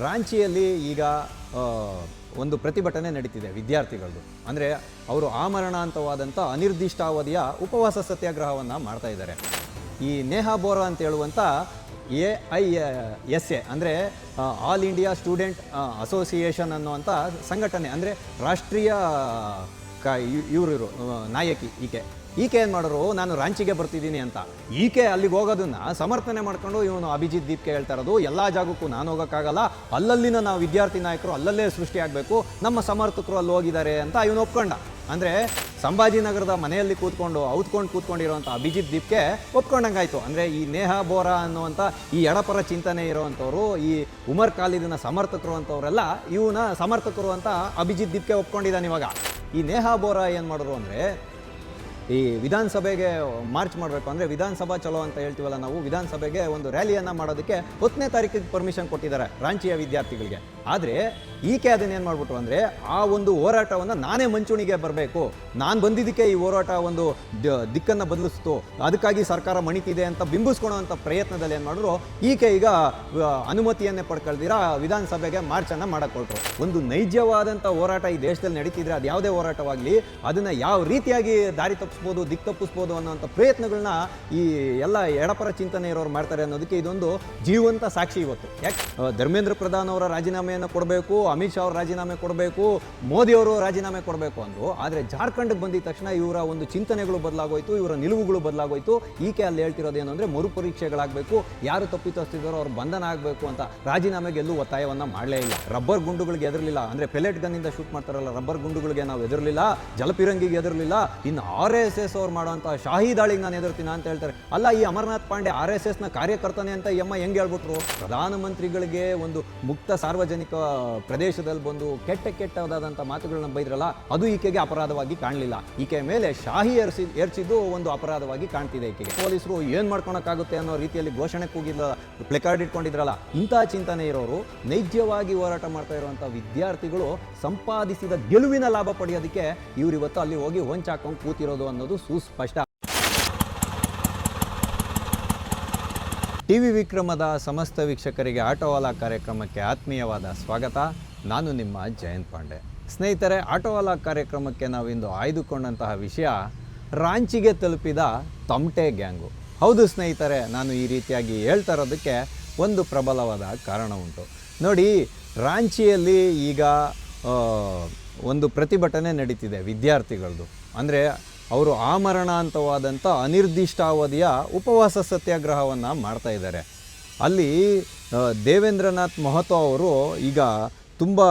ರಾಂಚಿಯಲ್ಲಿ ಈಗ ಒಂದು ಪ್ರತಿಭಟನೆ ನಡೀತಿದೆ ವಿದ್ಯಾರ್ಥಿಗಳದ್ದು. ಅಂದರೆ ಅವರು ಆಮರಣಾಂತವಾದಂಥ ಅನಿರ್ದಿಷ್ಟಾವಧಿಯ ಉಪವಾಸ ಸತ್ಯಾಗ್ರಹವನ್ನು ಮಾಡ್ತಾ ಇದ್ದಾರೆ. ಈ ನೇಹಾ ಬೋರಾ ಅಂತ ಹೇಳುವಂಥ AISA ಅಂದರೆ ಆಲ್ ಇಂಡಿಯಾ ಸ್ಟೂಡೆಂಟ್ ಅಸೋಸಿಯೇಷನ್ ಅನ್ನುವಂಥ ಸಂಘಟನೆ, ಅಂದರೆ ರಾಷ್ಟ್ರೀಯ ಇವರು ನಾಯಕಿ ಈಕೆ ಏನು ಮಾಡೋರು, ನಾನು ರಾಂಚಿಗೆ ಬರ್ತಿದ್ದೀನಿ ಅಂತ. ಈಕೆ ಅಲ್ಲಿಗೆ ಹೋಗೋದನ್ನ ಸಮರ್ಥನೆ ಮಾಡ್ಕೊಂಡು ಇವನು ಅಭಿಜಿತ್ ದೀಪ್ಗೆ ಹೇಳ್ತಾ ಇರೋದು, ಎಲ್ಲ ಜಾಗಕ್ಕೂ ನಾನು ಹೋಗೋಕ್ಕಾಗಲ್ಲ, ಅಲ್ಲಲ್ಲಿನ ನಾವು ವಿದ್ಯಾರ್ಥಿ ನಾಯಕರು ಅಲ್ಲಲ್ಲೇ ಸೃಷ್ಟಿಯಾಗಬೇಕು, ನಮ್ಮ ಸಮರ್ಥಕರು ಅಲ್ಲಿ ಹೋಗಿದ್ದಾರೆ ಅಂತ ಇವನು ಒಪ್ಕೊಂಡ. ಅಂದರೆ ಸಂಭಾಜಿನಗರದ ಮನೆಯಲ್ಲಿ ಕೂತ್ಕೊಂಡಿರೋಂಥ ಅಭಿಜಿತ್ ದೀಪ್ಗೆ ಒಪ್ಕೊಂಡಂಗಾಯ್ತು. ಅಂದರೆ ಈ ನೇಹಾ ಬೋರಾ ಅನ್ನುವಂಥ ಈ ಎಡಪರ ಚಿಂತನೆ ಇರೋವಂಥವ್ರು, ಈ ಉಮರ್ ಖಾಲಿದಿನ ಸಮರ್ಥಕರು ಅಂತವರೆಲ್ಲ ಇವನ ಸಮರ್ಥಕರು ಅಂತ ಅಭಿಜಿತ್ ದೀಪ್ಗೆ ಒಪ್ಕೊಂಡಿದ್ದಾನೆ. ಇವಾಗ ಈ ನೇಹಾ ಬೋರಾ ಏನು ಮಾಡಿದ್ರು ಅಂದರೆ, ಈ ವಿಧಾನಸಭೆಗೆ ಮಾರ್ಚ್ ಮಾಡಬೇಕು ಅಂದರೆ ವಿಧಾನಸಭಾ ಚಲೋ ಅಂತ ಹೇಳ್ತೀವಲ್ಲ ನಾವು, ವಿಧಾನಸಭೆಗೆ ಒಂದು ರ್ಯಾಲಿಯನ್ನು ಮಾಡೋದಕ್ಕೆ 10ನೇ ತಾರೀಕಿಗೆ ಪರ್ಮಿಷನ್ ಕೊಟ್ಟಿದ್ದಾರೆ ರಾಂಚಿಯ ವಿದ್ಯಾರ್ಥಿಗಳಿಗೆ. ಆದರೆ ಈಕೆ ಅದನ್ನೇನು ಮಾಡಿಬಿಟ್ರು ಅಂದರೆ, ಆ ಒಂದು ಹೋರಾಟವನ್ನು ನಾನೇ ಮುಂಚೂಣಿಗೆ ಬರಬೇಕು, ನಾನು ಬಂದಿದ್ದಕ್ಕೆ ಈ ಹೋರಾಟ ಒಂದು ದಿಕ್ಕನ್ನು ಬದಲಿಸ್ತು, ಅದಕ್ಕಾಗಿ ಸರ್ಕಾರ ಮಣಿತಿದೆ ಅಂತ ಬಿಂಬಿಸ್ಕೊಳ್ಳೋವಂಥ ಪ್ರಯತ್ನದಲ್ಲಿ ಏನು ಮಾಡಿದ್ರು, ಈಕೆ ಈಗ ಅನುಮತಿಯನ್ನೇ ಪಡ್ಕೊಳ್ದಿರ ವಿಧಾನಸಭೆಗೆ ಮಾರ್ಚನ್ನು ಮಾಡಕೊಟ್ರು. ಒಂದು ನೈಜವಾದಂಥ ಹೋರಾಟ ಈ ದೇಶದಲ್ಲಿ ನಡೀತಿದ್ರೆ, ಅದು ಯಾವುದೇ ಹೋರಾಟವಾಗಲಿ ಅದನ್ನು ಯಾವ ರೀತಿಯಾಗಿ ದಾರಿ ದಿಕ್ಕು ತಪ್ಪಿಸ್ಬೋದು ಅನ್ನೋಂಥ ಪ್ರಯತ್ನಗಳನ್ನ ಈ ಎಲ್ಲ ಎಡಪರ ಚಿಂತನೆ ಇರೋರು ಮಾಡ್ತಾರೆ ಅನ್ನೋದಕ್ಕೆ ಇದೊಂದು ಜೀವಂತ ಸಾಕ್ಷಿ ಇವತ್ತು. ಯಾಕೆ ಧರ್ಮೇಂದ್ರ ಪ್ರಧಾನ್ ಅವರ ರಾಜೀನಾಮೆಯನ್ನು ಕೊಡಬೇಕು, ಅಮಿತ್ ಶಾ ಅವರು ರಾಜೀನಾಮೆ ಕೊಡಬೇಕು, ಮೋದಿ ಅವರು ರಾಜೀನಾಮೆ ಕೊಡಬೇಕು ಅಂದರು. ಆದರೆ ಜಾರ್ಖಂಡ್ಗೆ ಬಂದಿದ ತಕ್ಷಣ ಇವರ ಒಂದು ಚಿಂತನೆಗಳು ಬದಲಾಗೋಯ್ತು, ಇವರ ನಿಲುವುಗಳು ಬದಲಾಗೋಯ್ತು. ಈಕೆ ಅಲ್ಲಿ ಹೇಳ್ತಿರೋದೇನು ಅಂದರೆ, ಮರುಪರೀಕ್ಷೆಗಳಾಗಬೇಕು, ಯಾರು ತಪ್ಪಿತಸ್ಥಿದ್ದಾರೋ ಅವ್ರು ಬಂಧನ ಆಗಬೇಕು ಅಂತ. ರಾಜೀನಾಮೆಗೆ ಎಲ್ಲೂ ಒತ್ತಾಯವನ್ನು ಮಾಡಲೇ ಇಲ್ಲ. ರಬ್ಬರ್ ಗುಂಡುಗಳಿಗೆ ಎದುರಲಿಲ್ಲ, ಅಂದರೆ ಪೆಲೆಟ್ ಗನ್ನಿಂದ ಶೂಟ್ ಮಾಡ್ತಾರಲ್ಲ, ರಬ್ಬರ್ ಗುಂಡುಗಳಿಗೆ ನಾವು ಎದುರಲಿಲ್ಲ, ಜಲಪಿರಂಗಿಗೆ ಎದುರಲಿಲ್ಲ. ಇನ್ನು RSS ಅವ್ರು ಮಾಡುವಂಥ ಶಾಹಿ ದಾಳಿಗೆ ನಾನು ಎದುರ್ತೀನಿ ಅಂತ ಹೇಳ್ತಾರೆ. ಅಲ್ಲ, ಈ ಅಮರನಾಥ್ ಪಾಂಡೆ RSSನ ಕಾರ್ಯಕರ್ತನೆ ಅಂತ ಹೆಂಗೆ ಹೇಳ್ಬಿಟ್ರು? ಪ್ರಧಾನಮಂತ್ರಿಗಳಿಗೆ ಒಂದು ಮುಕ್ತ ಸಾರ್ವಜನಿಕ ಪ್ರದೇಶದಲ್ಲಿ ಬಂದು ಕೆಟ್ಟದಾದಂಥ ಮಾತುಗಳನ್ನ ಬೈದ್ರಲ್ಲ, ಅದು ಈಕೆಗೆ ಅಪರಾಧವಾಗಿ ಕಾಣಲಿಲ್ಲ. ಈಕೆ ಮೇಲೆ ಶಾಹಿ ಏರ್ಸಿದ್ದು ಒಂದು ಅಪರಾಧವಾಗಿ ಕಾಣ್ತಿದೆ. ಈಕೆಗೆ ಪೊಲೀಸರು ಏನು ಮಾಡ್ಕೊಳಕ್ಕಾಗುತ್ತೆ ಅನ್ನೋ ರೀತಿಯಲ್ಲಿ ಘೋಷಣೆ ಕೂಗಿಲ್ಲ, ಪ್ಲೆಕಾರ್ಡ್ ಇಟ್ಕೊಂಡಿದ್ರಲ್ಲ. ಇಂಥ ಚಿಂತನೆ ಇರೋರು, ನೈಜವಾಗಿ ಹೋರಾಟ ಮಾಡ್ತಾ ಇರುವಂಥ ವಿದ್ಯಾರ್ಥಿಗಳು ಸಂಪಾದಿಸಿದ ಗೆಲುವಿನ ಲಾಭ ಪಡೆಯೋದಕ್ಕೆ ಇವರಿವತ್ತು ಅಲ್ಲಿ ಹೋಗಿ ಹೊಂಚಾಕೊಂಡು ಕೂತಿರೋದು ಅನ್ನೋದು ಸುಸ್ಪಷ್ಟ. ಟಿವಿ ವಿಕ್ರಮದ ಸಮಸ್ತ ವೀಕ್ಷಕರಿಗೆ ಆಟೋವಾಲಾ ಕಾರ್ಯಕ್ರಮಕ್ಕೆ ಆತ್ಮೀಯವಾದ ಸ್ವಾಗತ. ನಾನು ನಿಮ್ಮ ಜಯಂತ್ ಪಾಂಡೆ. ಸ್ನೇಹಿತರೆ, ಆಟೋವಾಲಾ ಕಾರ್ಯಕ್ರಮಕ್ಕೆ ನಾವಿಂದು ಆಯ್ದುಕೊಂಡಂತಹ ವಿಷಯ ರಾಂಚಿಗೆ ತಲುಪಿದ ತಮಟೆ ಗ್ಯಾಂಗು. ಹೌದು ಸ್ನೇಹಿತರೆ, ನಾನು ಈ ರೀತಿಯಾಗಿ ಹೇಳ್ತಾ ಇರೋದಕ್ಕೆ ಒಂದು ಪ್ರಬಲವಾದ ಕಾರಣ ಉಂಟು. ನೋಡಿ, ರಾಂಚಿಯಲ್ಲಿ ಈಗ ಒಂದು ಪ್ರತಿಭಟನೆ ನಡೀತಿದೆ ವಿದ್ಯಾರ್ಥಿಗಳದ್ದು. ಅಂದರೆ ಅವರು ಆಮರಣಾಂತವಾದಂಥ ಅನಿರ್ದಿಷ್ಟಾವಧಿಯ ಉಪವಾಸ ಸತ್ಯಾಗ್ರಹವನ್ನು ಮಾಡ್ತಾ ಇದ್ದಾರೆ. ಅಲ್ಲಿ ದೇವೇಂದ್ರನಾಥ್ ಮಹತೋ ಅವರು ಈಗ ತುಂಬ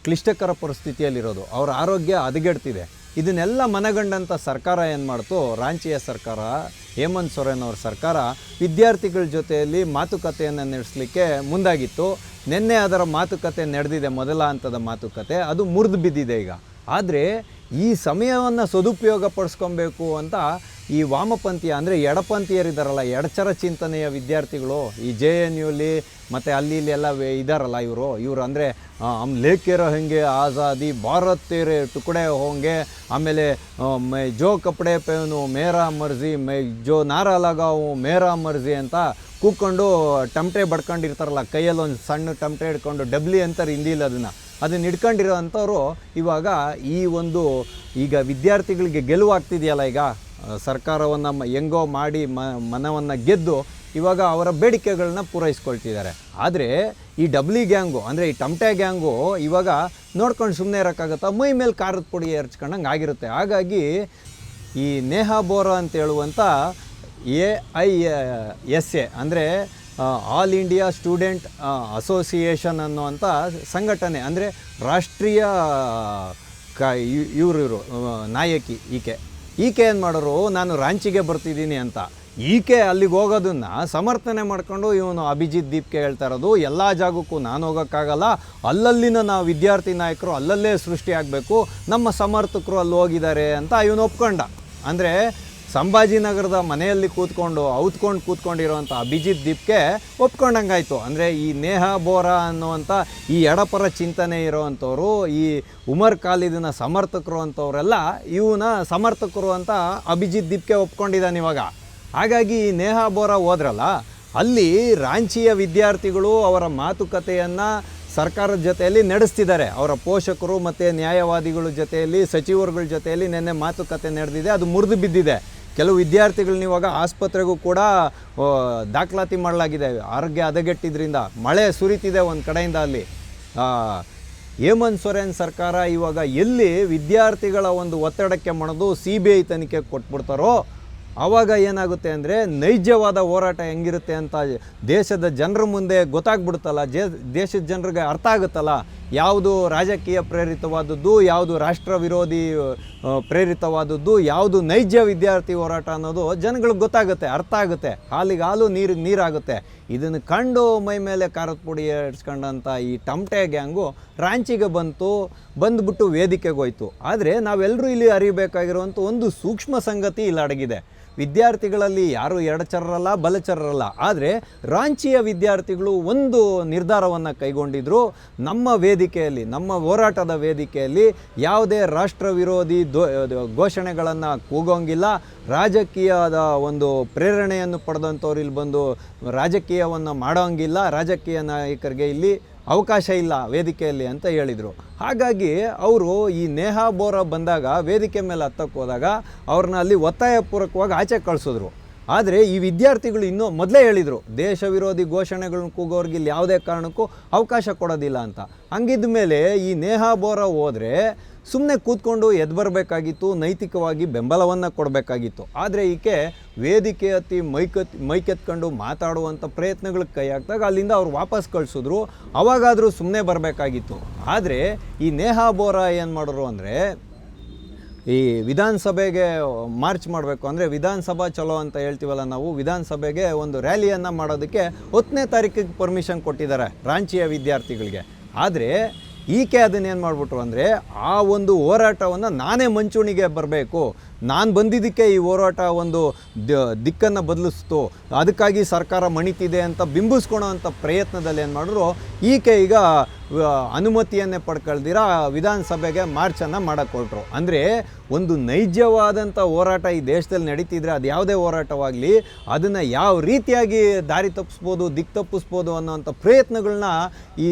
ಕ್ಲಿಷ್ಟಕರ ಪರಿಸ್ಥಿತಿಯಲ್ಲಿರೋದು, ಅವರ ಆರೋಗ್ಯ ಹದಗೆಡ್ತಿದೆ. ಇದನ್ನೆಲ್ಲ ಮನಗಂಡಂಥ ಸರ್ಕಾರ ಏನು ಮಾಡ್ತು, ರಾಂಚಿಯ ಸರ್ಕಾರ, ಹೇಮಂತ್ ಸೊರೇನ್ ಅವ್ರ ಸರ್ಕಾರ ವಿದ್ಯಾರ್ಥಿಗಳ ಜೊತೆಯಲ್ಲಿ ಮಾತುಕತೆಯನ್ನು ನಡೆಸಲಿಕ್ಕೆ ಮುಂದಾಗಿತ್ತು. ನಿನ್ನೆ ಅದರ ಮಾತುಕತೆ ನಡೆದಿದೆ, ಮೊದಲ ಹಂತದ ಮಾತುಕತೆ, ಅದು ಮುರಿದು ಬಿದ್ದಿದೆ ಈಗ. ಆದರೆ ಈ ಸಮಯವನ್ನು ಸದುಪಯೋಗ ಪಡಿಸ್ಕೊಬೇಕು ಅಂತ ಈ ವಾಮಪಂಥೀಯ, ಅಂದರೆ ಎಡಪಂಥೀಯರಿದ್ದಾರಲ್ಲ, ಎಡಚರ ಚಿಂತನೆಯ ವಿದ್ಯಾರ್ಥಿಗಳು, ಈ JNUಲಿ ಮತ್ತು ಅಲ್ಲಿ ಇಲ್ಲಿ ಎಲ್ಲ ಇದ್ದಾರಲ್ಲ, ಇವರು ಅಂದರೆ ಹಮ್ ಲೇಕೆ रहेंगे ಆಜಾದಿ, ಭಾರತ್ ತೇರೆ ಟುಕಡೆ ಹೋಂಗೆ, ಆಮೇಲೆ ಜೋ ಕಪಡೆ ಪೇನು ಮೇರಾ ಮರ್ಜಿ, ಜೋ ನಾರಾ ಲಗಾವು ಮೇರಾ ಮರ್ಜಿ ಅಂತ ಕೂತ್ಕೊಂಡು ಟಮಟೆ ಬಡ್ಕೊಂಡಿರ್ತಾರಲ್ಲ, ಕೈಯಲ್ಲಿ ಒಂದು ಸಣ್ಣ ಟಮಟೆ ಹಿಡ್ಕೊಂಡು, ಡಬ್ಲಿ ಅಂತಾರೆ ಹಿಂದಿಲಿ, ಅದನ್ನು ಹಿಡ್ಕೊಂಡಿರೋ ಅಂಥವ್ರು ಇವಾಗ ಈಗ ವಿದ್ಯಾರ್ಥಿಗಳಿಗೆ ಗೆಲುವಾಗ್ತಿದೆಯಲ್ಲ, ಈಗ ಸರ್ಕಾರವನ್ನು ಹೆಂಗೋ ಮಾಡಿ ಮನವನ್ನು ಗೆದ್ದು ಇವಾಗ ಅವರ ಬೇಡಿಕೆಗಳನ್ನ ಪೂರೈಸ್ಕೊಳ್ತಿದ್ದಾರೆ. ಆದರೆ ಈ ಡಬ್ಲಿ ಗ್ಯಾಂಗು, ಅಂದರೆ ಈ ಟಮಟೆ ಗ್ಯಾಂಗು ಇವಾಗ ನೋಡ್ಕೊಂಡು ಸುಮ್ಮನೆ ಇರೋಕ್ಕಾಗತ್ತಾ? ಮೈ ಮೇಲೆ ಖಾರದ ಪುಡಿ ಎರಚ್ಕೊಂಡಂಗೆ ಆಗಿರುತ್ತೆ. ಹಾಗಾಗಿ ಈ ನೇಹಾ ಬೋರಾ ಅಂತ ಹೇಳುವಂಥ AISA ಅಂದರೆ ಆಲ್ ಇಂಡಿಯಾ ಸ್ಟೂಡೆಂಟ್ ಅಸೋಸಿಯೇಷನ್ ಅನ್ನುವಂಥ ಸಂಘಟನೆ, ಅಂದರೆ ರಾಷ್ಟ್ರೀಯ ಇವರು ನಾಯಕಿ ಈಕೆ ಏನು ಮಾಡೋರು, ನಾನು ರಾಂಚಿಗೆ ಬರ್ತಿದ್ದೀನಿ ಅಂತ. ಈಕೆ ಅಲ್ಲಿಗೆ ಹೋಗೋದನ್ನು ಸಮರ್ಥನೆ ಮಾಡ್ಕೊಂಡು ಇವನು ಅಭಿಜಿತ್ ದೀಪ್ಗೆ ಹೇಳ್ತಾ ಇರೋದು, ಎಲ್ಲ ಜಾಗಕ್ಕೂ ನಾನು ಹೋಗೋಕ್ಕಾಗಲ್ಲ, ಅಲ್ಲಲ್ಲಿನ ನಾವು ವಿದ್ಯಾರ್ಥಿ ನಾಯಕರು ಅಲ್ಲಲ್ಲೇ ಸೃಷ್ಟಿಯಾಗಬೇಕು, ನಮ್ಮ ಸಮರ್ಥಕರು ಅಲ್ಲಿ ಹೋಗಿದ್ದಾರೆ ಅಂತ ಇವನು ಒಪ್ಕೊಂಡ. ಅಂದರೆ ಸಂಭಾಜಿನಗರದ ಮನೆಯಲ್ಲಿ ಕೂತ್ಕೊಂಡಿರೋಂಥ ಅಭಿಜಿತ್ ದೀಪ್ಗೆ ಒಪ್ಕೊಂಡಂಗಾಯ್ತು. ಅಂದರೆ ಈ ನೇಹಾ ಬೋರಾ ಅನ್ನುವಂಥ ಈ ಎಡಪರ ಚಿಂತನೆ ಇರೋವಂಥವ್ರು, ಈ ಉಮರ್ ಖಾಲಿದಿನ ಸಮರ್ಥಕರು ಅಂತವರೆಲ್ಲ ಇವನ ಸಮರ್ಥಕರು ಅಂತ ಅಭಿಜಿತ್ ದೀಪ್ಗೆ ಒಪ್ಕೊಂಡಿದ್ದಾನೆ ಇವಾಗ. ಹಾಗಾಗಿ ನೇಹಾ ಬೋರಾ ಹೋದ್ರಲ್ಲ, ಅಲ್ಲಿ ರಾಂಚಿಯ ವಿದ್ಯಾರ್ಥಿಗಳು ಅವರ ಮಾತುಕತೆಯನ್ನು ಸರ್ಕಾರದ ಜೊತೆಯಲ್ಲಿ ನಡೆಸ್ತಿದ್ದಾರೆ. ಅವರ ಪೋಷಕರು ಮತ್ತು ನ್ಯಾಯವಾದಿಗಳ ಜೊತೆಯಲ್ಲಿ, ಸಚಿವರುಗಳ ಜೊತೆಯಲ್ಲಿ ನಿನ್ನೆ ಮಾತುಕತೆ ನಡೆದಿದೆ. ಅದು ಮುರಿದು ಬಿದ್ದಿದೆ. ಕೆಲವು ವಿದ್ಯಾರ್ಥಿಗಳನ್ನ ಇವಾಗ ಆಸ್ಪತ್ರೆಗೂ ಕೂಡ ದಾಖಲಾತಿ ಮಾಡಲಾಗಿದೆ ಆರೋಗ್ಯ ಹದಗೆಟ್ಟಿದ್ರಿಂದ. ಮಳೆ ಸುರಿತಿದೆ ಒಂದು ಕಡೆಯಿಂದ ಅಲ್ಲಿ. ಹೇಮಂತ್ ಸೊರೇನ್ ಸರ್ಕಾರ ಇವಾಗ ಎಲ್ಲಿ ವಿದ್ಯಾರ್ಥಿಗಳ ಒಂದು ಒತ್ತಡಕ್ಕೆ ಮಣಿದು CBI ತನಿಖೆ ಕೊಟ್ಬಿಡ್ತಾರೋ ಆವಾಗ ಏನಾಗುತ್ತೆ ಅಂದರೆ ನೈಜವಾದ ಹೋರಾಟ ಹೆಂಗಿರುತ್ತೆ ಅಂತ ದೇಶದ ಜನರ ಮುಂದೆ ಗೊತ್ತಾಗ್ಬಿಡುತ್ತಲ್ಲ, ದೇಶದ ಜನರಿಗೆ ಅರ್ಥ ಆಗುತ್ತಲ್ಲ, ಯಾವುದು ರಾಜಕೀಯ ಪ್ರೇರಿತವಾದದ್ದು, ಯಾವುದು ರಾಷ್ಟ್ರ ವಿರೋಧಿ ಪ್ರೇರಿತವಾದದ್ದು, ಯಾವುದು ನೈಜ ವಿದ್ಯಾರ್ಥಿ ಹೋರಾಟ ಅನ್ನೋದು ಜನಗಳಿಗೆ ಗೊತ್ತಾಗುತ್ತೆ, ಅರ್ಥ ಆಗುತ್ತೆ. ಹಾಲಿಗೆ ಹಾಲು, ನೀರಿಗೆ ನೀರಾಗುತ್ತೆ. ಇದನ್ನು ಕಂಡು ಮೈ ಮೇಲೆ ಖಾರದ ಪುಡಿ ಏರ್ಸ್ಕೊಂಡಂಥ ಈ ಟಮಟೆ ಗ್ಯಾಂಗು ರಾಂಚಿಗೆ ಬಂದುಬಿಟ್ಟು ವೇದಿಕೆಗೆ ಹೋಯ್ತು. ಆದರೆ ನಾವೆಲ್ಲರೂ ಇಲ್ಲಿ ಅರಿಬೇಕಾಗಿರುವಂಥ ಒಂದು ಸೂಕ್ಷ್ಮ ಸಂಗತಿ ಇಲ್ಲಿ ಅಡಗಿದೆ. ವಿದ್ಯಾರ್ಥಿಗಳಲ್ಲಿ ಯಾರು ಎಡಚರರಲ್ಲ, ಬಲಚರರಲ್ಲ. ಆದರೆ ರಾಂಚಿಯ ವಿದ್ಯಾರ್ಥಿಗಳು ಒಂದು ನಿರ್ಧಾರವನ್ನು ಕೈಗೊಂಡಿದ್ರು. ನಮ್ಮ ವೇದಿಕೆಯಲ್ಲಿ, ನಮ್ಮ ಹೋರಾಟದ ವೇದಿಕೆಯಲ್ಲಿ ಯಾವುದೇ ರಾಷ್ಟ್ರ ವಿರೋಧಿ ಘೋಷಣೆಗಳನ್ನು ಕೂಗೋಂಗಿಲ್ಲ. ರಾಜಕೀಯದ ಒಂದು ಪ್ರೇರಣೆಯನ್ನು ಪಡೆದಂಥವ್ರು ಇಲ್ಲಿ ಬಂದು ರಾಜಕೀಯವನ್ನು ಮಾಡೋಂಗಿಲ್ಲ. ರಾಜಕೀಯ ನಾಯಕರಿಗೆ ಇಲ್ಲಿ ಅವಕಾಶ ಇಲ್ಲ ವೇದಿಕೆಯಲ್ಲಿ ಅಂತ ಹೇಳಿದರು. ಹಾಗಾಗಿ ಅವರು ಈ ನೇಹಾ ಬೋರಾ ಬಂದಾಗ ವೇದಿಕೆ ಮೇಲೆ ಹತ್ತಕ್ಕೆ ಹೋದಾಗ ಅವ್ರನ್ನ ಅಲ್ಲಿ ಒತ್ತಾಯಪೂರ್ವಕವಾಗಿ ಆಚೆ ಕಳಿಸಿದ್ರು. ಆದರೆ ಈ ವಿದ್ಯಾರ್ಥಿಗಳು ಇನ್ನೂ ಮೊದಲೇ ಹೇಳಿದರು, ದೇಶ ವಿರೋಧಿ ಘೋಷಣೆಗಳನ್ನ ಕೂಗೋರ್ಗೆ ಇಲ್ಲಿ ಯಾವುದೇ ಕಾರಣಕ್ಕೂ ಅವಕಾಶ ಕೊಡೋದಿಲ್ಲ ಅಂತ. ಹಂಗಿದ್ದ ಮೇಲೆ ಈ ನೇಹಾ ಬೋರಾ ಹೋದರೆ ಸುಮ್ಮನೆ ಕೂತ್ಕೊಂಡು ಎದ್ದು ಬರಬೇಕಾಗಿತ್ತು, ನೈತಿಕವಾಗಿ ಬೆಂಬಲವನ್ನು ಕೊಡಬೇಕಾಗಿತ್ತು. ಆದರೆ ಈಕೆ ವೇದಿಕೆ ಹತ್ತಿ ಮೈಕೆತ್ಕೊಂಡು ಮಾತಾಡುವಂಥ ಪ್ರಯತ್ನಗಳಿಗೆ ಕೈ ಹಾಕಿದಾಗ ಅಲ್ಲಿಂದ ಅವ್ರು ವಾಪಸ್ ಕಳಿಸಿದ್ರು. ಅವಾಗಾದರೂ ಸುಮ್ಮನೆ ಬರಬೇಕಾಗಿತ್ತು. ಆದರೆ ಈ ನೇಹಾ ಬೋರಾ ಏನು ಮಾಡಿದ್ರು ಅಂದರೆ, ಈ ವಿಧಾನಸಭೆಗೆ ಮಾರ್ಚ್ ಮಾಡಬೇಕು ಅಂದರೆ ವಿಧಾನಸಭಾ ಚಲೋ ಅಂತ ಹೇಳ್ತೀವಲ್ಲ ನಾವು, ವಿಧಾನಸಭೆಗೆ ಒಂದು ರ್ಯಾಲಿಯನ್ನು ಮಾಡೋದಕ್ಕೆ 10ನೇ ತಾರೀಕಿಗೆ ಪರ್ಮಿಷನ್ ಕೊಟ್ಟಿದ್ದಾರೆ ರಾಂಚಿಯ ವಿದ್ಯಾರ್ಥಿಗಳಿಗೆ. ಆದರೆ ಈಕೆ ಅದನ್ನೇನು ಮಾಡಿಬಿಟ್ರು ಅಂದರೆ, ಆ ಒಂದು ಹೋರಾಟವನ್ನು ನಾನೇ ಮುಂಚೂಣಿಗೆ ಬರಬೇಕು, ನಾನು ಬಂದಿದ್ದಕ್ಕೆ ಈ ಹೋರಾಟ ಒಂದು ದಿಕ್ಕನ್ನು ಬದಲಿಸ್ತು, ಅದಕ್ಕಾಗಿ ಸರ್ಕಾರ ಮಣಿತಿದೆ ಅಂತ ಬಿಂಬಿಸ್ಕೊಳೋ ಅಂಥ ಪ್ರಯತ್ನದಲ್ಲಿ ಏನು ಮಾಡಿದ್ರು, ಈಕೆ ಈಗ ಅನುಮತಿಯನ್ನೇ ಪಡ್ಕೊಳ್ದಿರ ವಿಧಾನಸಭೆಗೆ ಮಾರ್ಚನ್ನು ಮಾಡೋಕ್ಕೆ ಹೊರಟರು. ಅಂದರೆ ಒಂದು ನೈಜವಾದಂಥ ಹೋರಾಟ ಈ ದೇಶದಲ್ಲಿ ನಡೀತಿದ್ರೆ ಅದು ಯಾವುದೇ ಹೋರಾಟವಾಗಲಿ ಅದನ್ನು ಯಾವ ರೀತಿಯಾಗಿ ದಾರಿ ತಪ್ಪಿಸ್ಬೋದು, ದಿಕ್ಕು ತಪ್ಪಿಸ್ಬೋದು ಅನ್ನೋವಂಥ ಪ್ರಯತ್ನಗಳನ್ನ ಈ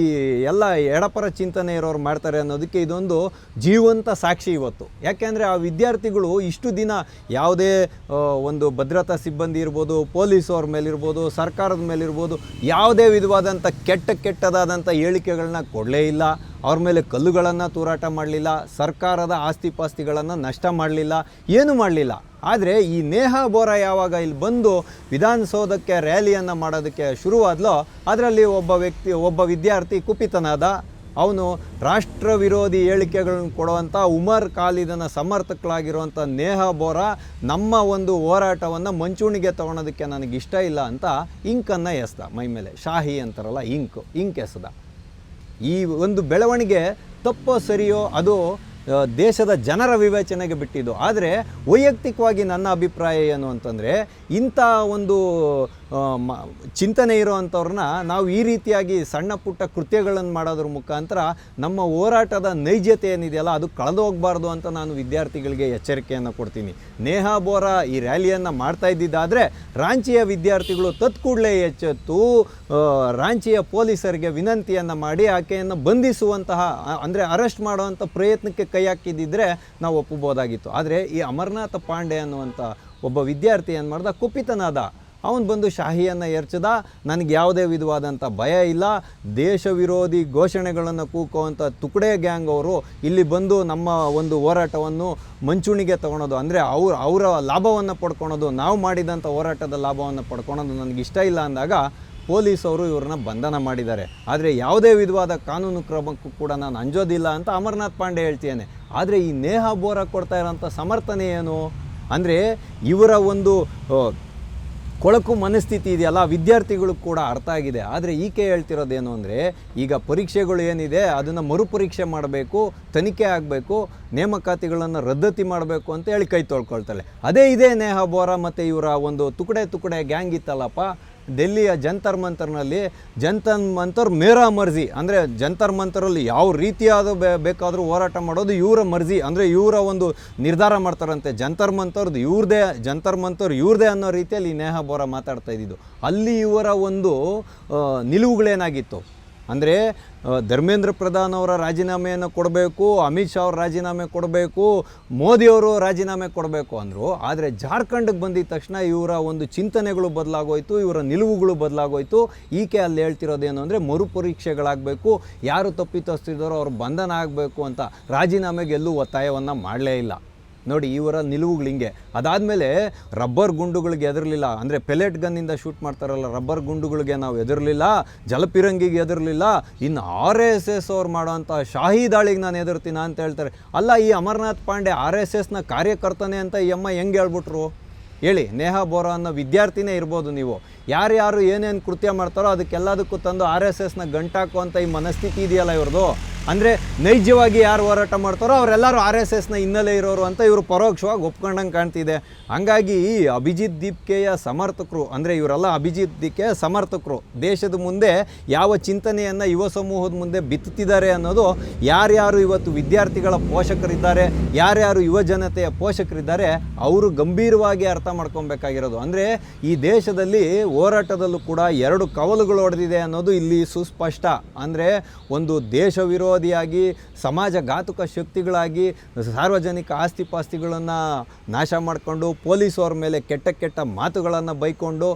ಎಲ್ಲ ಎಡಪರ ಚಿಂತನೆ ಇರೋರು ಮಾಡ್ತಾರೆ ಅನ್ನೋದಕ್ಕೆ ಇದೊಂದು ಜೀವಂತ ಸಾಕ್ಷಿ ಇವತ್ತು. ಯಾಕೆಂದರೆ ಆ ವಿದ್ಯಾರ್ಥಿಗಳು ಇಷ್ಟು ದಿನ ಯಾವುದೇ ಒಂದು ಭದ್ರತಾ ಸಿಬ್ಬಂದಿ ಇರ್ಬೋದು, ಪೊಲೀಸವ್ರ ಮೇಲಿರ್ಬೋದು, ಸರ್ಕಾರದ ಮೇಲಿರ್ಬೋದು ಯಾವುದೇ ವಿಧವಾದಂಥ ಕೆಟ್ಟದಾದಂಥ ಹೇಳಿಕೆಗಳನ್ನ ಕೊಡಲೇ ಇಲ್ಲ. ಅವ್ರ ಮೇಲೆ ಕಲ್ಲುಗಳನ್ನು ತೂರಾಟ ಮಾಡಲಿಲ್ಲ, ಸರ್ಕಾರದ ಆಸ್ತಿ ಪಾಸ್ತಿಗಳನ್ನು ನಷ್ಟ ಮಾಡಲಿಲ್ಲ, ಏನೂ ಮಾಡಲಿಲ್ಲ. ಆದರೆ ಈ ನೇಹಾ ಬೋರಾ ಯಾವಾಗ ಇಲ್ಲಿ ಬಂದು ವಿಧಾನಸೌಧಕ್ಕೆ ರ್ಯಾಲಿಯನ್ನು ಮಾಡೋದಕ್ಕೆ ಶುರುವಾದಲೋ ಅದರಲ್ಲಿ ಒಬ್ಬ ವಿದ್ಯಾರ್ಥಿ ಕುಪಿತನಾದ. ಅವನು ರಾಷ್ಟ್ರ ವಿರೋಧಿ ಹೇಳಿಕೆಗಳನ್ನು ಕೊಡುವಂಥ ಉಮರ್ ಖಾಲಿದನ ಸಮರ್ಥಕಳಾಗಿರುವಂಥ ನೇಹಾ ಬೋರಾ ನಮ್ಮ ಒಂದು ಹೋರಾಟವನ್ನು ಮುಂಚೂಣಿಗೆ ತೊಗೊಳೋದಕ್ಕೆ ನನಗಿಷ್ಟ ಇಲ್ಲ ಅಂತ ಇಂಕನ್ನು ಎಸ್ದ ಮೈ ಮೇಲೆ. ಶಾಹಿ ಅಂತಾರಲ್ಲ, ಇಂಕ್ ಎಸ್ದ. ಈ ಒಂದು ಬೆಳವಣಿಗೆ ತಪ್ಪೋ ಸರಿಯೋ ಅದು ದೇಶದ ಜನರ ವಿವೇಚನೆಗೆ ಬಿಟ್ಟಿದ್ದು. ಆದರೆ ವೈಯಕ್ತಿಕವಾಗಿ ನನ್ನ ಅಭಿಪ್ರಾಯ ಏನು ಅಂತಂದರೆ, ಇಂಥ ಒಂದು ಚಿಂತನೆ ಇರೋವಂಥವ್ರನ್ನ ನಾವು ಈ ರೀತಿಯಾಗಿ ಸಣ್ಣ ಪುಟ್ಟ ಕೃತ್ಯಗಳನ್ನು ಮಾಡೋದ್ರ ಮುಖಾಂತರ ನಮ್ಮ ಹೋರಾಟದ ನೈಜತೆ ಏನಿದೆಯಲ್ಲ ಅದು ಕಳೆದು ಹೋಗಬಾರ್ದು ಅಂತ ನಾನು ವಿದ್ಯಾರ್ಥಿಗಳಿಗೆ ಎಚ್ಚರಿಕೆಯನ್ನು ಕೊಡ್ತೀನಿ. ನೇಹಾ ಬೋರಾ ಈ ರ್ಯಾಲಿಯನ್ನು ಮಾಡ್ತಾ ಇದ್ದಿದ್ದಾದರೆ ರಾಂಚಿಯ ವಿದ್ಯಾರ್ಥಿಗಳು ತತ್ಕೂಡಲೇ ಎಚ್ಚೆತ್ತು ರಾಂಚಿಯ ಪೊಲೀಸರಿಗೆ ವಿನಂತಿಯನ್ನು ಮಾಡಿ ಆಕೆಯನ್ನು ಬಂಧಿಸುವಂತಹ, ಅಂದರೆ ಅರೆಸ್ಟ್ ಮಾಡುವಂಥ ಪ್ರಯತ್ನಕ್ಕೆ ಕೈ ಹಾಕಿದ್ದಿದ್ರೆ ನಾವು ಒಪ್ಪಬೋದಾಗಿತ್ತು. ಆದರೆ ಈ ಅಮರನಾಥ ಪಾಂಡೆ ಅನ್ನುವಂಥ ಒಬ್ಬ ವಿದ್ಯಾರ್ಥಿ ಏನು ಮಾಡ್ದ, ಕುಪಿತನಾದ. ಅವನು ಬಂದು ಶಾಹಿಯನ್ನು ಎರಚಿದ. ನನಗೆ ಯಾವುದೇ ವಿಧವಾದಂಥ ಭಯ ಇಲ್ಲ, ದೇಶ ವಿರೋಧಿ ಘೋಷಣೆಗಳನ್ನು ಕೂಗುವಂಥ ತುಕಡೆ ಗ್ಯಾಂಗ್ ಅವರು ಇಲ್ಲಿ ಬಂದು ನಮ್ಮ ಒಂದು ಹೋರಾಟವನ್ನು ಮುಂಚೂಣಿಗೆ ತೊಗೊಳೋದು, ಅಂದರೆ ಅವರ ಲಾಭವನ್ನು ಪಡ್ಕೊಳೋದು, ನಾವು ಮಾಡಿದಂಥ ಹೋರಾಟದ ಲಾಭವನ್ನು ಪಡ್ಕೊಳೋದು ನನಗಿಷ್ಟ ಇಲ್ಲ ಅಂದಾಗ ಪೊಲೀಸವರು ಇವ್ರನ್ನ ಬಂಧನ ಮಾಡಿದ್ದಾರೆ. ಆದರೆ ಯಾವುದೇ ವಿಧವಾದ ಕಾನೂನು ಕ್ರಮಕ್ಕೂ ಕೂಡ ನಾನು ಅಂಜೋದಿಲ್ಲ ಅಂತ ಅಮರನಾಥ್ ಪಾಂಡೆ ಹೇಳ್ತೇನೆ. ಆದರೆ ಈ ನೇಹಾ ಬೋರಾ ಕೊಡ್ತಾ ಇರೋಂಥ ಸಮರ್ಥನೆ ಏನು ಅಂದರೆ, ಇವರ ಒಂದು ಕೊಳಕು ಮನಸ್ಥಿತಿ ಇದೆಯಲ್ಲ ವಿದ್ಯಾರ್ಥಿಗಳು ಕೂಡ ಅರ್ಥ ಆಗಿದೆ. ಆದರೆ ಈಕೆ ಹೇಳ್ತಿರೋದೇನು ಅಂದರೆ, ಈಗ ಪರೀಕ್ಷೆಗಳು ಏನಿದೆ ಅದನ್ನು ಮರುಪರೀಕ್ಷೆ ಮಾಡಬೇಕು, ತನಿಖೆ ಆಗಬೇಕು, ನೇಮಕಾತಿಗಳನ್ನು ರದ್ದತಿ ಮಾಡಬೇಕು ಅಂತ ಹೇಳಿ ಕೈ ತೊಳ್ಕೊಳ್ತಾಳೆ. ಇದೇ ನೇಹಾ ಬೋರಾ ಮತ್ತು ಇವರ ಒಂದು ತುಕಡೆ ಗ್ಯಾಂಗ್ ಇತ್ತಲ್ಲಪ್ಪ, ಡೆಲ್ಲಿಯ ಜಂತರ್ ಮಂತರ್ನಲ್ಲಿ ಜಂತರ್ ಮಂತರ್ ಮೇರಾ ಮರ್ಜಿ, ಅಂದರೆ ಜಂತರ್ ಮಂತರಲ್ಲಿ ಯಾವ ರೀತಿಯಾದ ಬೇಕಾದರೂ ಹೋರಾಟ ಮಾಡೋದು ಇವರ ಮರ್ಜಿ, ಅಂದರೆ ಇವರ ಒಂದು ನಿರ್ಧಾರ ಮಾಡ್ತಾರಂತೆ. ಜಂತರ್ ಮಂತರ್ದು ಇವ್ರದೇ, ಜಂತರ್ ಮಂತರ್ ಇವ್ರದೇ ಅನ್ನೋ ರೀತಿಯಲ್ಲಿ ನೇಹಾ ಬೋರಾ ಮಾತಾಡ್ತಾ ಇದ್ದಿದ್ದು. ಅಲ್ಲಿ ಇವರ ಒಂದು ನಿಲುವುಗಳೇನಾಗಿತ್ತು ಅಂದರೆ ಧರ್ಮೇಂದ್ರ ಪ್ರಧಾನ್ ಅವರ ರಾಜೀನಾಮೆಯನ್ನು ಕೊಡಬೇಕು, ಅಮಿತ್ ಶಾ ಅವ್ರ ರಾಜೀನಾಮೆ ಕೊಡಬೇಕು, ಮೋದಿಯವರು ರಾಜೀನಾಮೆ ಕೊಡಬೇಕು ಅಂದರು. ಆದರೆ ಜಾರ್ಖಂಡ್ಗೆ ಬಂದಿದ್ದ ತಕ್ಷಣ ಇವರ ಒಂದು ಚಿಂತನೆಗಳು ಬದಲಾಗೋಯ್ತು, ಇವರ ನಿಲುವುಗಳು ಬದಲಾಗೋಯ್ತು. ಈಕೆ ಅಲ್ಲಿ ಹೇಳ್ತಿರೋದೇನು ಅಂದರೆ ಮರುಪರೀಕ್ಷೆಗಳಾಗಬೇಕು, ಯಾರು ತಪ್ಪಿತಸ್ಥರಿದ್ದಾರೋ ಅವ್ರು ಬಂಧನ ಆಗಬೇಕು ಅಂತ. ರಾಜೀನಾಮೆಗೆ ಎಲ್ಲೂ ಒತ್ತಾಯವನ್ನು ಮಾಡಲೇ ಇಲ್ಲ. ನೋಡಿ ಇವರ ನಿಲುವುಗಳು ಹಿಂಗೆ. ಅದಾದಮೇಲೆ ರಬ್ಬರ್ ಗುಂಡುಗಳಿಗೆ ಎದುರಲಿಲ್ಲ, ಅಂದರೆ ಪೆಲೆಟ್ ಗನ್ನಿಂದ ಶೂಟ್ ಮಾಡ್ತಾರಲ್ಲ ರಬ್ಬರ್ ಗುಂಡುಗಳಿಗೆ ನಾವು ಎದುರಲಿಲ್ಲ, ಜಲಪಿರಂಗಿಗೆ ಎದುರಲಿಲ್ಲ, ಇನ್ನು RSS ಅವ್ರು ಮಾಡೋವಂಥ ಶಾಹಿ ದಾಳಿಗೆ ನಾನು ಎದುರ್ತೀನ ಅಂತ ಹೇಳ್ತಾರೆ. ಅಲ್ಲ, ಈ ಅಮರ್ನಾಥ್ ಪಾಂಡೆ RSSನ ಕಾರ್ಯಕರ್ತನೆ ಅಂತ ಈ ಅಮ್ಮ ಹೆಂಗೆ ಹೇಳ್ಬಿಟ್ರು ಹೇಳಿ? ನೇಹಾ ಬೋರಾ ಅನ್ನೋ ವಿದ್ಯಾರ್ಥಿನೇ ಇರ್ಬೋದು ನೀವು, ಯಾರ್ಯಾರು ಏನೇನು ಕೃತ್ಯ ಮಾಡ್ತಾರೋ ಅದಕ್ಕೆಲ್ಲದಕ್ಕೂ ತಂದು RSSನ ಗಂಟಾಕೋ ಅಂತ ಈ ಮನಸ್ಥಿತಿ ಇದೆಯಲ್ಲ ಇವ್ರದ್ದು. ಅಂದರೆ ನೈಜವಾಗಿ ಯಾರು ಹೋರಾಟ ಮಾಡ್ತಾರೋ ಅವರೆಲ್ಲರೂ RSSನ ಹಿನ್ನೆಲೆ ಇರೋರು ಅಂತ ಇವರು ಪರೋಕ್ಷವಾಗಿ ಒಪ್ಕೊಂಡಂಗೆ ಕಾಣ್ತಿದೆ. ಹಂಗಾಗಿ ಅಭಿಜಿತ್ ದೀಪ್ಕೆಯ ಸಮರ್ಥಕರು, ಅಂದರೆ ಇವರೆಲ್ಲ ಅಭಿಜಿತ್ ದೀಪ್ಕೆಯ ಸಮರ್ಥಕರು, ದೇಶದ ಮುಂದೆ ಯಾವ ಚಿಂತನೆಯನ್ನು ಯುವ ಸಮೂಹದ ಮುಂದೆ ಬಿತ್ತುತ್ತಿದ್ದಾರೆ ಅನ್ನೋದು ಯಾರ್ಯಾರು ಇವತ್ತು ವಿದ್ಯಾರ್ಥಿಗಳ ಪೋಷಕರಿದ್ದಾರೆ, ಯಾರ್ಯಾರು ಯುವ ಜನತೆಯ ಪೋಷಕರಿದ್ದಾರೆ ಅವರು ಗಂಭೀರವಾಗಿ ಅರ್ಥ ಮಾಡ್ಕೊಬೇಕಾಗಿರೋದು. ಅಂದರೆ ಈ ದೇಶದಲ್ಲಿ ಹೋರಾಟದಲ್ಲೂ ಕೂಡ ಎರಡು ಕವಲುಗಳು ಹೊಡೆದಿದೆ ಅನ್ನೋದು ಇಲ್ಲಿ ಸುಸ್ಪಷ್ಟ. ಅಂದರೆ ಒಂದು ದೇಶ ವಿರೋಧಿಯಾಗಿ ಸಮಾಜ ಘಾತುಕ ಶಕ್ತಿಗಳಾಗಿ ಸಾರ್ವಜನಿಕ ಆಸ್ತಿ ಪಾಸ್ತಿಗಳನ್ನು ನಾಶ ಮಾಡಿಕೊಂಡು ಪೊಲೀಸವ್ರ ಮೇಲೆ ಕೆಟ್ಟ ಕೆಟ್ಟ ಮಾತುಗಳನ್ನು ಬೈಕೊಂಡು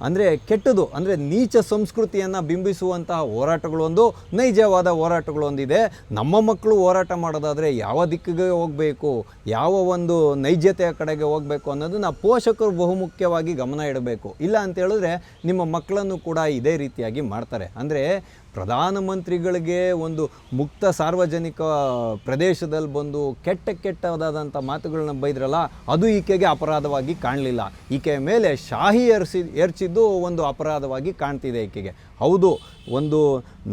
ಅಂದರೆ ಕೆಟ್ಟದು, ಅಂದರೆ ನೀಚ ಸಂಸ್ಕೃತಿಯನ್ನು ಬಿಂಬಿಸುವಂತಹ ಹೋರಾಟಗಳೊಂದು, ನೈಜವಾದ ಹೋರಾಟಗಳೊಂದಿದೆ. ನಮ್ಮ ಮಕ್ಕಳು ಹೋರಾಟ ಮಾಡೋದಾದರೆ ಯಾವ ದಿಕ್ಕಿಗೆ ಹೋಗಬೇಕು, ಯಾವ ಒಂದು ನೈಜತೆಯ ಕಡೆಗೆ ಹೋಗಬೇಕು ಅನ್ನೋದನ್ನು ಪೋಷಕರು ಬಹುಮುಖ್ಯವಾಗಿ ಗಮನ ಇಡಬೇಕು. ಇಲ್ಲ ಅಂತ ಹೇಳಿದ್ರೆ ನಿಮ್ಮ ಮಕ್ಕಳನ್ನು ಕೂಡ ಇದೇ ರೀತಿಯಾಗಿ ಮಾಡ್ತಾರೆ. ಅಂದರೆ ಪ್ರಧಾನಮಂತ್ರಿಗಳಿಗೆ ಒಂದು ಮುಕ್ತ ಸಾರ್ವಜನಿಕ ಪ್ರದೇಶದಲ್ಲಿ ಬಂದು ಕೆಟ್ಟದಾದಂಥ ಮಾತುಗಳನ್ನ ಬೈದ್ರಲ್ಲ, ಅದು ಈಕೆಗೆ ಅಪರಾಧವಾಗಿ ಕಾಣಲಿಲ್ಲ. ಈಕೆಯ ಮೇಲೆ ಶಾಹಿ ಎರಚಿದ್ದು ಒಂದು ಅಪರಾಧವಾಗಿ ಕಾಣ್ತಿದೆ ಈಕೆಗೆ. ಹೌದು, ಒಂದು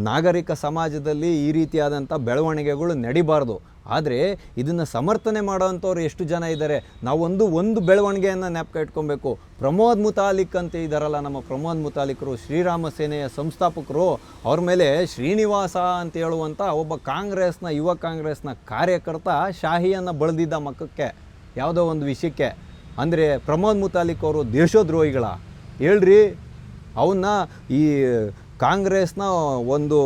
ನಾಗರಿಕ ಸಮಾಜದಲ್ಲಿ ಈ ರೀತಿಯಾದಂಥ ಬೆಳವಣಿಗೆಗಳು ನಡಿಬಾರ್ದು. ಆದರೆ ಇದನ್ನು ಸಮರ್ಥನೆ ಮಾಡೋವಂಥವ್ರು ಎಷ್ಟು ಜನ ಇದ್ದಾರೆ? ನಾವು ಒಂದು ಬೆಳವಣಿಗೆಯನ್ನು ಜ್ಞಾಪಕ ಇಟ್ಕೊಬೇಕು. ಪ್ರಮೋದ್ ಮುತಾಲಿಕ್ ಅಂತ ಇದ್ದಾರಲ್ಲ, ನಮ್ಮ ಪ್ರಮೋದ್ ಮುತಾಲಿಕರು ಶ್ರೀರಾಮ ಸೇನೆಯ ಸಂಸ್ಥಾಪಕರು, ಅವ್ರ ಮೇಲೆ ಶ್ರೀನಿವಾಸ ಅಂತ ಹೇಳುವಂಥ ಒಬ್ಬ ಯುವ ಕಾಂಗ್ರೆಸ್ನ ಕಾರ್ಯಕರ್ತ ಶಾಹಿಯನ್ನು ಬಳದಿದ್ದ ಮಕ್ಕಕ್ಕೆ ಯಾವುದೋ ಒಂದು ವಿಷಯಕ್ಕೆ. ಅಂದರೆ ಪ್ರಮೋದ್ ಮುತಾಲಿಕ್ ಅವರು ದೇಶದ್ರೋಹಿಗಳ ಹೇಳ್ರಿ, ಅವನ್ನ ಈ ಕಾಂಗ್ರೆಸ್ನ ಒಂದು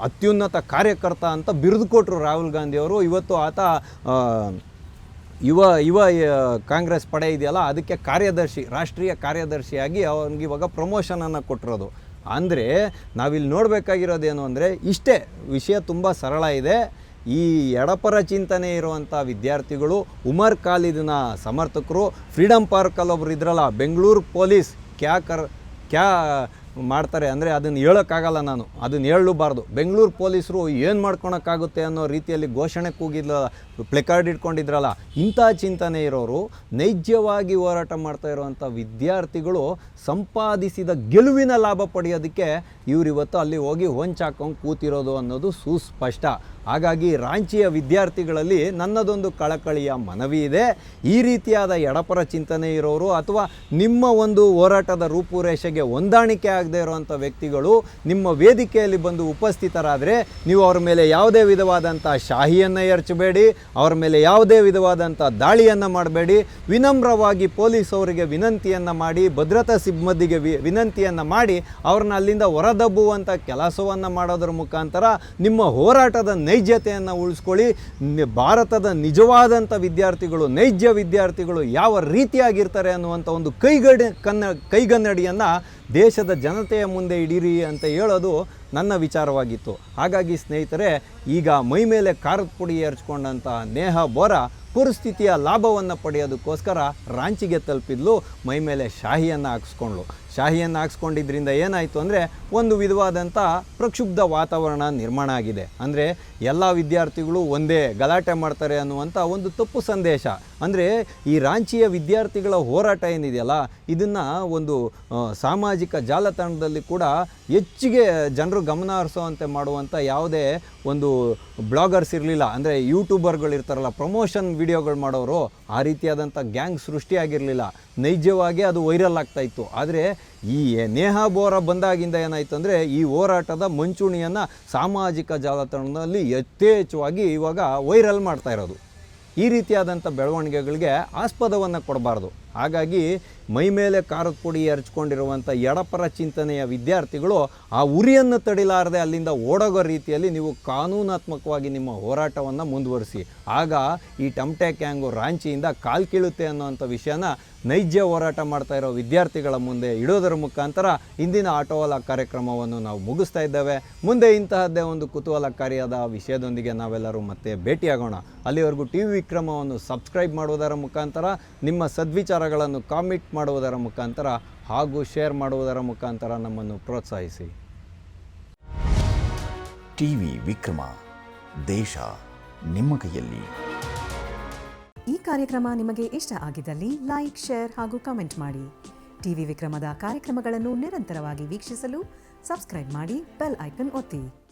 ಅತ್ಯುನ್ನತ ಕಾರ್ಯಕರ್ತ ಅಂತ ಬಿರುದು ಕೊಟ್ಟರು ರಾಹುಲ್ ಗಾಂಧಿಯವರು. ಇವತ್ತು ಆತ ಯುವ ಕಾಂಗ್ರೆಸ್ ಪಡೆ ಇದೆಯಲ್ಲ ಅದಕ್ಕೆ ರಾಷ್ಟ್ರೀಯ ಕಾರ್ಯದರ್ಶಿಯಾಗಿ ಅವನಿಗೆ ಇವಾಗ ಪ್ರಮೋಷನನ್ನು ಕೊಟ್ಟಿರೋದು. ಅಂದರೆ ನಾವಿಲ್ಲಿ ನೋಡಬೇಕಾಗಿರೋದೇನು ಅಂದರೆ ಇಷ್ಟೇ, ವಿಷಯ ತುಂಬ ಸರಳ ಇದೆ. ಈ ಎಡಪರ ಚಿಂತನೆ ಇರುವಂಥ ವಿದ್ಯಾರ್ಥಿಗಳು, ಉಮರ್ ಖಾಲಿದ್ನ ಸಮರ್ಥಕರು, ಫ್ರೀಡಮ್ ಪಾರ್ಕಲ್ಲಿ ಒಬ್ರು ಇದ್ರಲ್ಲ, ಬೆಂಗಳೂರು ಪೊಲೀಸ್ ಕ್ಯಾ ಮಾಡ್ತಾರೆ ಅಂದರೆ ಅದನ್ನು ಹೇಳೋಕ್ಕಾಗಲ್ಲ, ನಾನು ಅದನ್ನು ಹೇಳಲೂಬಾರ್ದು. ಬೆಂಗಳೂರು ಪೊಲೀಸರು ಏನು ಮಾಡ್ಕೊಳಕ್ಕಾಗುತ್ತೆ ಅನ್ನೋ ರೀತಿಯಲ್ಲಿ ಘೋಷಣೆ ಕೂಗಿದ್ರಲ್ಲ, ಪ್ಲೆಕಾರ್ಡ್ ಇಟ್ಕೊಂಡಿದ್ರಲ್ಲ, ಇಂಥ ಚಿಂತನೆ ಇರೋರು, ನೈಜವಾಗಿ ಹೋರಾಟ ಮಾಡ್ತಾ ಇರುವಂಥ ವಿದ್ಯಾರ್ಥಿಗಳು ಸಂಪಾದಿಸಿದ ಗೆಲುವಿನ ಲಾಭ ಪಡೆಯೋದಕ್ಕೆ ಇವರಿವತ್ತು ಅಲ್ಲಿ ಹೋಗಿ ಹೊಂಚಾಕೊಂಡು ಕೂತಿರೋದು ಅನ್ನೋದು ಸುಸ್ಪಷ್ಟ. ಹಾಗಾಗಿ ರಾಂಚಿಯ ವಿದ್ಯಾರ್ಥಿಗಳಲ್ಲಿ ನನ್ನದೊಂದು ಕಳಕಳಿಯ ಮನವಿ ಇದೆ. ಈ ರೀತಿಯಾದ ಎಡಪರ ಚಿಂತನೆ ಇರೋರು ಅಥವಾ ನಿಮ್ಮ ಒಂದು ಹೋರಾಟದ ರೂಪುರೇಷೆಗೆ ಹೊಂದಾಣಿಕೆ ಆಗದೆ ಇರುವಂಥ ವ್ಯಕ್ತಿಗಳು ನಿಮ್ಮ ವೇದಿಕೆಯಲ್ಲಿ ಬಂದು ಉಪಸ್ಥಿತರಾದರೆ ನೀವು ಅವ್ರ ಮೇಲೆ ಯಾವುದೇ ವಿಧವಾದಂಥ ಶಾಹಿಯನ್ನು ಎರಚಬೇಡಿ, ಅವ್ರ ಮೇಲೆ ಯಾವುದೇ ವಿಧವಾದಂಥ ದಾಳಿಯನ್ನು ಮಾಡಬೇಡಿ. ವಿನಮ್ರವಾಗಿ ಪೊಲೀಸ್ ಅವರಿಗೆ ವಿನಂತಿಯನ್ನು ಮಾಡಿ, ಭದ್ರತಾ ಸಿಬ್ಬಂದಿಗೆ ವಿನಂತಿಯನ್ನು ಮಾಡಿ ಅವ್ರನ್ನ ಅಲ್ಲಿಂದ ಹೊರದಬ್ಬುವಂಥ ಕೆಲಸವನ್ನು ಮಾಡೋದ್ರ ಮುಖಾಂತರ ನಿಮ್ಮ ಹೋರಾಟದ ನೈಜತೆಯನ್ನು ಉಳಿಸ್ಕೊಳ್ಳಿ. ಭಾರತದ ನಿಜವಾದಂಥ ವಿದ್ಯಾರ್ಥಿಗಳು, ನೈಜ ವಿದ್ಯಾರ್ಥಿಗಳು ಯಾವ ರೀತಿಯಾಗಿರ್ತಾರೆ ಅನ್ನುವಂಥ ಒಂದು ಕೈಗನ್ನಡಿಯನ್ನು ದೇಶದ ಜನತೆಯ ಮುಂದೆ ಇಡೀರಿ ಅಂತ ಹೇಳೋದು ನನ್ನ ವಿಚಾರವಾಗಿತ್ತು. ಹಾಗಾಗಿ ಸ್ನೇಹಿತರೆ, ಈಗ ಮೈ ಮೇಲೆ ಖಾರದ ಪುಡಿ ಎರಚ್ಕೊಂಡಂಥ ನೇಹಾ ಬೋರಾ ಪರಿಸ್ಥಿತಿಯ ಲಾಭವನ್ನು ಪಡೆಯೋದಕ್ಕೋಸ್ಕರ ರಾಂಚಿಗೆ ತಲುಪಿದ್ಲು. ಮೈ ಮೇಲೆ ಶಾಹಿಯನ್ನು ಹಾಕ್ಸ್ಕೊಂಡಿದ್ರಿಂದ ಏನಾಯಿತು ಅಂದರೆ ಒಂದು ವಿಧವಾದಂಥ ಪ್ರಕ್ಷುಬ್ಧ ವಾತಾವರಣ ನಿರ್ಮಾಣ ಆಗಿದೆ. ಅಂದರೆ ಎಲ್ಲ ವಿದ್ಯಾರ್ಥಿಗಳು ಒಂದೇ ಗಲಾಟೆ ಮಾಡ್ತಾರೆ ಅನ್ನುವಂಥ ಒಂದು ತಪ್ಪು ಸಂದೇಶ. ಅಂದರೆ ಈ ರಾಂಚಿಯ ವಿದ್ಯಾರ್ಥಿಗಳ ಹೋರಾಟ ಏನಿದೆಯಲ್ಲ ಇದನ್ನು ಒಂದು ಸಾಮಾಜಿಕ ಜಾಲತಾಣದಲ್ಲಿ ಕೂಡ ಹೆಚ್ಚಿಗೆ ಜನರು ಗಮನ ಹರಿಸುವಂತೆ ಮಾಡುವಂಥ ಯಾವುದೇ ಒಂದು ಬ್ಲಾಗರ್ಸ್ ಇರಲಿಲ್ಲ. ಅಂದರೆ ಯೂಟ್ಯೂಬರ್ಗಳು ಇರ್ತಾರಲ್ಲ, ಪ್ರಮೋಷನ್ ವಿಡಿಯೋಗಳು ಮಾಡೋರು, ಆ ರೀತಿಯಾದಂಥ ಗ್ಯಾಂಗ್ ಸೃಷ್ಟಿಯಾಗಿರಲಿಲ್ಲ. ನೈಜವಾಗಿ ಅದು ವೈರಲ್ ಆಗ್ತಾ ಇತ್ತು. ಆದರೆ ಈ ನೇಹಾ ಬೋರಾ ಬಂದಾಗಿಂದ ಏನಾಯಿತು ಅಂದರೆ ಈ ಹೋರಾಟದ ಮುಂಚೂಣಿಯನ್ನು ಸಾಮಾಜಿಕ ಜಾಲತಾಣದಲ್ಲಿ ಯಥೇಚ್ಛವಾಗಿ ಇವಾಗ ವೈರಲ್ ಮಾಡ್ತಾ ಇರೋದು. ಈ ರೀತಿಯಾದಂಥ ಬೆಳವಣಿಗೆಗಳಿಗೆ ಆಸ್ಪದವನ್ನು ಕೊಡಬಾರ್ದು. ಹಾಗಾಗಿ ಮೈ ಮೇಲೆ ಖಾರದ ಪುಡಿ ಎರಚ್ಕೊಂಡಿರುವಂಥ ಎಡಪರ ಚಿಂತನೆಯ ವಿದ್ಯಾರ್ಥಿಗಳು ಆ ಉರಿಯನ್ನು ತಡಿಲಾರದೆ ಅಲ್ಲಿಂದ ಓಡೋಗೋ ರೀತಿಯಲ್ಲಿ ನೀವು ಕಾನೂನಾತ್ಮಕವಾಗಿ ನಿಮ್ಮ ಹೋರಾಟವನ್ನು ಮುಂದುವರಿಸಿ. ಆಗ ಈ ಟಮಟೆ ಗ್ಯಾಂಗು ರಾಂಚಿಯಿಂದ ಕಾಲು ಕೀಳುತ್ತೆ ಅನ್ನೋವಂಥ ವಿಷಯನ ನೈಜ ಹೋರಾಟ ಮಾಡ್ತಾ ಇರೋ ವಿದ್ಯಾರ್ಥಿಗಳ ಮುಂದೆ ಇಡೋದರ ಮುಖಾಂತರ ಇಂದಿನ ಆಟೋವಾಲ ಕಾರ್ಯಕ್ರಮವನ್ನು ನಾವು ಮುಗಿಸ್ತಾ ಇದ್ದೇವೆ. ಮುಂದೆ ಇಂತಹದ್ದೇ ಒಂದು ಕುತೂಹಲಕಾರಿಯಾದ ವಿಷಯದೊಂದಿಗೆ ನಾವೆಲ್ಲರೂ ಮತ್ತೆ ಭೇಟಿಯಾಗೋಣ. ಅಲ್ಲಿವರೆಗೂ ಟಿ ವಿ ವಿಕ್ರಮವನ್ನು ಸಬ್ಸ್ಕ್ರೈಬ್ ಮಾಡುವುದರ ಮುಖಾಂತರ, ನಿಮ್ಮ ಸದ್ವಿಚಾರಗಳನ್ನು ಕಾಮೆಂಟ್ ಮಾಡುವುದರ ಮುಖಾಂತರ ಹಾಗೂ ಶೇರ್ ಮಾಡುವುದರ ಮುಖಾಂತರ ನಮ್ಮನ್ನು ಪ್ರೋತ್ಸಾಹಿಸಿ. ಟಿವಿ ವಿಕ್ರಮ, ದೇಶ ನಿಮ್ಮ ಕೈಯಲ್ಲಿ. ಈ ಕಾರ್ಯಕ್ರಮ ನಿಮಗೆ ಇಷ್ಟ ಆಗಿದ್ದಲ್ಲಿ ಲೈಕ್, ಶೇರ್ ಹಾಗೂ ಕಮೆಂಟ್ ಮಾಡಿ. ಟಿವಿ ವಿಕ್ರಮದ ಕಾರ್ಯಕ್ರಮಗಳನ್ನು ನಿರಂತರವಾಗಿ ವೀಕ್ಷಿಸಲು ಸಬ್ಸ್ಕ್ರೈಬ್ ಮಾಡಿ, ಬೆಲ್ ಐಕನ್ ಒತ್ತಿ.